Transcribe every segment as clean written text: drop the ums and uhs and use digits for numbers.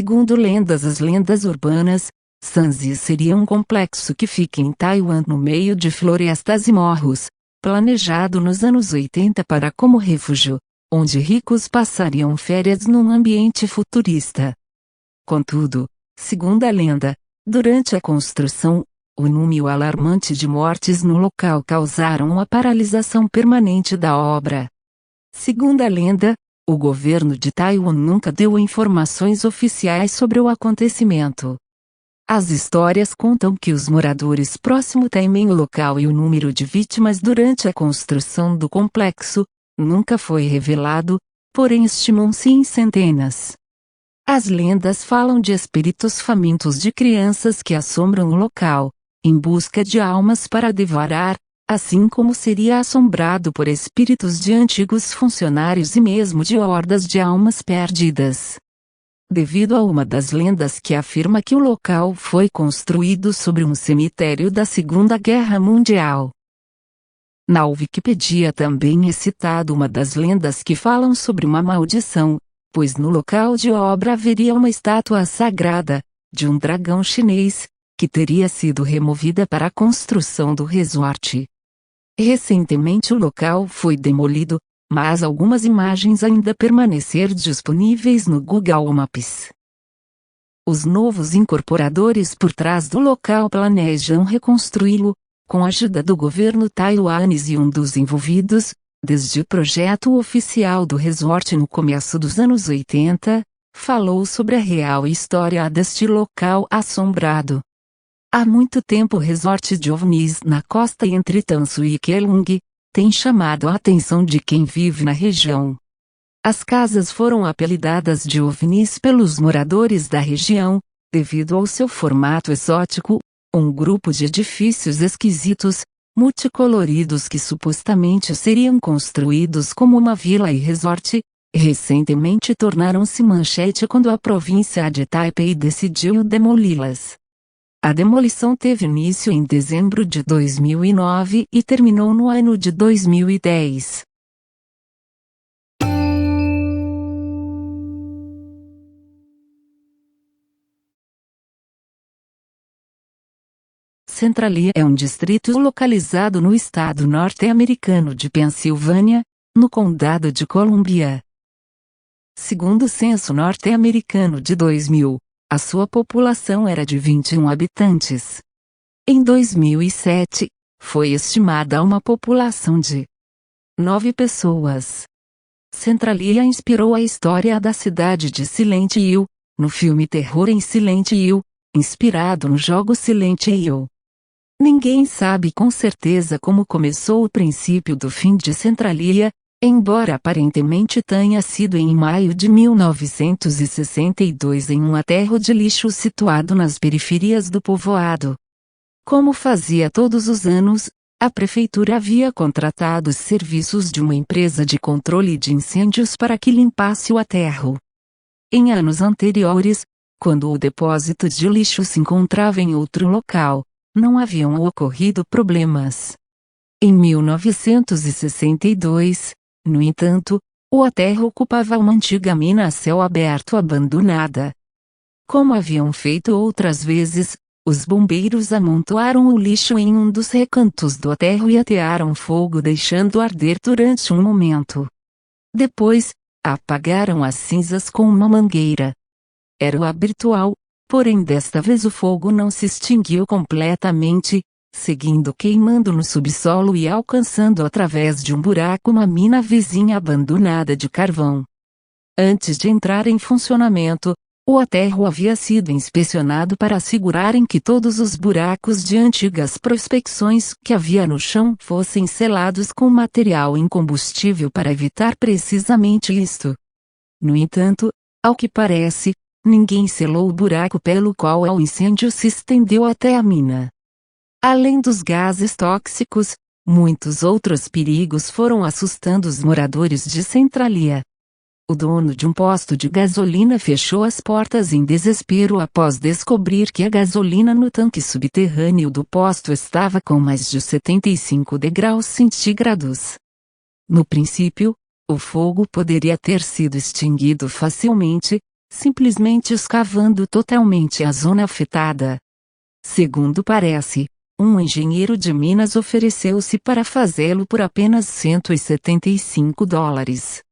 Segundo lendas, as lendas urbanas, Sanzi seria um complexo que fica em Taiwan no meio de florestas e morros, planejado nos anos 80 para como refúgio, onde ricos passariam férias num ambiente futurista. Contudo, segundo a lenda, durante a construção, o número alarmante de mortes no local causaram uma paralisação permanente da obra. Segundo a lenda, o governo de Taiwan nunca deu informações oficiais sobre o acontecimento. As histórias contam que os moradores próximos temem o local e o número de vítimas durante a construção do complexo nunca foi revelado, porém estimam-se em centenas. As lendas falam de espíritos famintos de crianças que assombram o local, em busca de almas para devorar, assim como seria assombrado por espíritos de antigos funcionários e mesmo de hordas de almas perdidas. Devido a uma das lendas que afirma que o local foi construído sobre um cemitério da Segunda Guerra Mundial. Na Wikipedia também é citado uma das lendas que falam sobre uma maldição, pois no local de obra haveria uma estátua sagrada, de um dragão chinês, que teria sido removida para a construção do resort. Recentemente o local foi demolido, mas algumas imagens ainda permaneceram disponíveis no Google Maps. Os novos incorporadores por trás do local planejam reconstruí-lo, com a ajuda do governo taiwanês e um dos envolvidos, desde o projeto oficial do resort no começo dos anos 80, falou sobre a real história deste local assombrado. Há muito tempo o resort de OVNIs na costa entre Tansu e Keelung tem chamado a atenção de quem vive na região. As casas foram apelidadas de OVNIs pelos moradores da região, devido ao seu formato exótico, um grupo de edifícios esquisitos, multicoloridos que supostamente seriam construídos como uma vila e resort, recentemente tornaram-se manchete quando a província de Taipei decidiu demoli-las. A demolição teve início em dezembro de 2009 e terminou no ano de 2010. Centralia é um distrito localizado no estado norte-americano de Pensilvânia, no condado de Columbia. Segundo o censo norte-americano de 2000, a sua população era de 21 habitantes. Em 2007, foi estimada uma população de 9 pessoas. Centralia inspirou a história da cidade de Silent Hill, no filme Terror em Silent Hill, inspirado no jogo Silent Hill. Ninguém sabe com certeza como começou o princípio do fim de Centralia, embora aparentemente tenha sido em maio de 1962 em um aterro de lixo situado nas periferias do povoado. Como fazia todos os anos, a prefeitura havia contratado os serviços de uma empresa de controle de incêndios para que limpasse o aterro. Em anos anteriores, quando o depósito de lixo se encontrava em outro local, não haviam ocorrido problemas. Em 1962, no entanto, o aterro ocupava uma antiga mina a céu aberto abandonada. Como haviam feito outras vezes, os bombeiros amontoaram o lixo em um dos recantos do aterro e atearam fogo deixando arder durante um momento. Depois, apagaram as cinzas com uma mangueira. Era o habitual, porém desta vez o fogo não se extinguiu completamente, seguindo queimando no subsolo e alcançando através de um buraco uma mina vizinha abandonada de carvão. Antes de entrar em funcionamento, o aterro havia sido inspecionado para assegurarem que todos os buracos de antigas prospecções que havia no chão fossem selados com material incombustível para evitar precisamente isto. No entanto, ao que parece, ninguém selou o buraco pelo qual o incêndio se estendeu até a mina. Além dos gases tóxicos, muitos outros perigos foram assustando os moradores de Centralia. O dono de um posto de gasolina fechou as portas em desespero após descobrir que a gasolina no tanque subterrâneo do posto estava com mais de 75 degraus centígrados. No princípio, o fogo poderia ter sido extinguido facilmente, simplesmente escavando totalmente a zona afetada. Segundo parece, um engenheiro de Minas ofereceu-se para fazê-lo por apenas $175.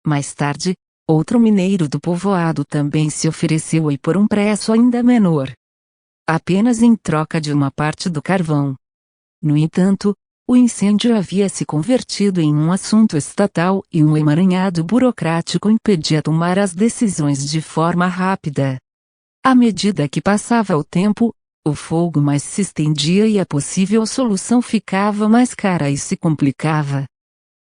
Mais tarde, outro mineiro do povoado também se ofereceu e por um preço ainda menor, apenas em troca de uma parte do carvão. No entanto, o incêndio havia se convertido em um assunto estatal e um emaranhado burocrático impedia tomar as decisões de forma rápida. À medida que passava o tempo, o fogo mais se estendia e a possível solução ficava mais cara e se complicava.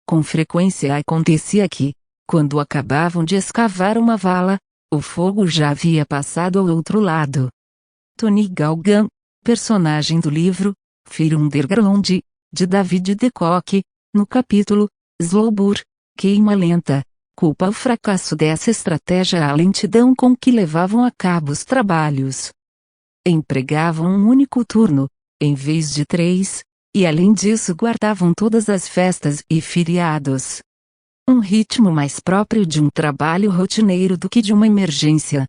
Com frequência acontecia que, quando acabavam de escavar uma vala, o fogo já havia passado ao outro lado. Tony Galgan, personagem do livro Fear Underground, de David de Kock, no capítulo Slow Burn, Queima Lenta, culpa o fracasso dessa estratégia à lentidão com que levavam a cabo os trabalhos. Empregavam um único turno, em vez de 3, e além disso guardavam todas as festas e feriados. Um ritmo mais próprio de um trabalho rotineiro do que de uma emergência.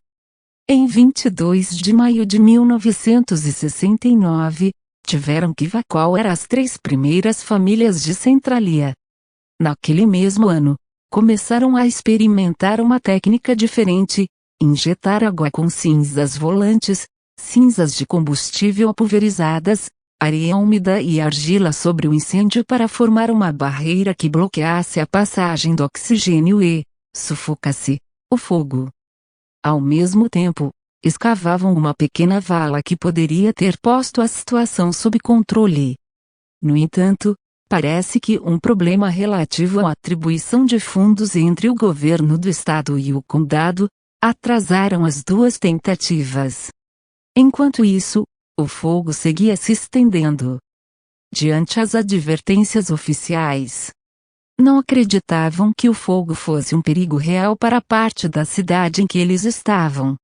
Em 22 de maio de 1969, tiveram que evacuar as 3 primeiras famílias de Centralia. Naquele mesmo ano, começaram a experimentar uma técnica diferente: injetar água com cinzas volantes, cinzas de combustível pulverizadas, areia úmida e argila sobre o incêndio para formar uma barreira que bloqueasse a passagem do oxigênio e, sufocasse, o fogo. Ao mesmo tempo, escavavam uma pequena vala que poderia ter posto a situação sob controle. No entanto, parece que um problema relativo à atribuição de fundos entre o governo do estado e o condado atrasaram as 2 tentativas. Enquanto isso, o fogo seguia se estendendo. Diante as advertências oficiais, não acreditavam que o fogo fosse um perigo real para a parte da cidade em que eles estavam.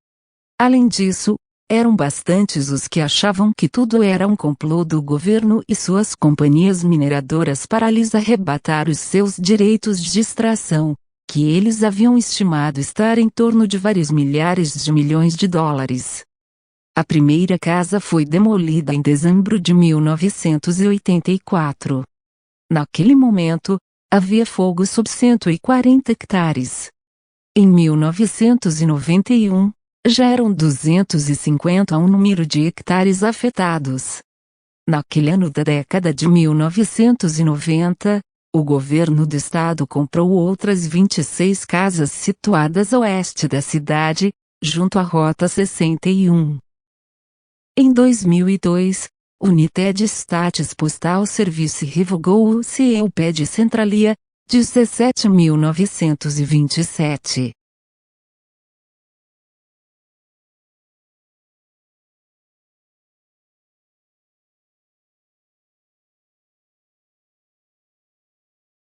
Além disso, eram bastantes os que achavam que tudo era um complô do governo e suas companhias mineradoras para lhes arrebatar os seus direitos de extração, que eles haviam estimado estar em torno de vários milhares de milhões de dólares. A primeira casa foi demolida em dezembro de 1984. Naquele momento, havia fogo sob 140 hectares. Em 1991, já eram 250 o número de hectares afetados. Naquele ano da década de 1990, o governo do estado comprou outras 26 casas situadas a oeste da cidade, junto à Rota 61. Em 2002, United States Postal Service revogou o CEUP de Centralia, 17.927.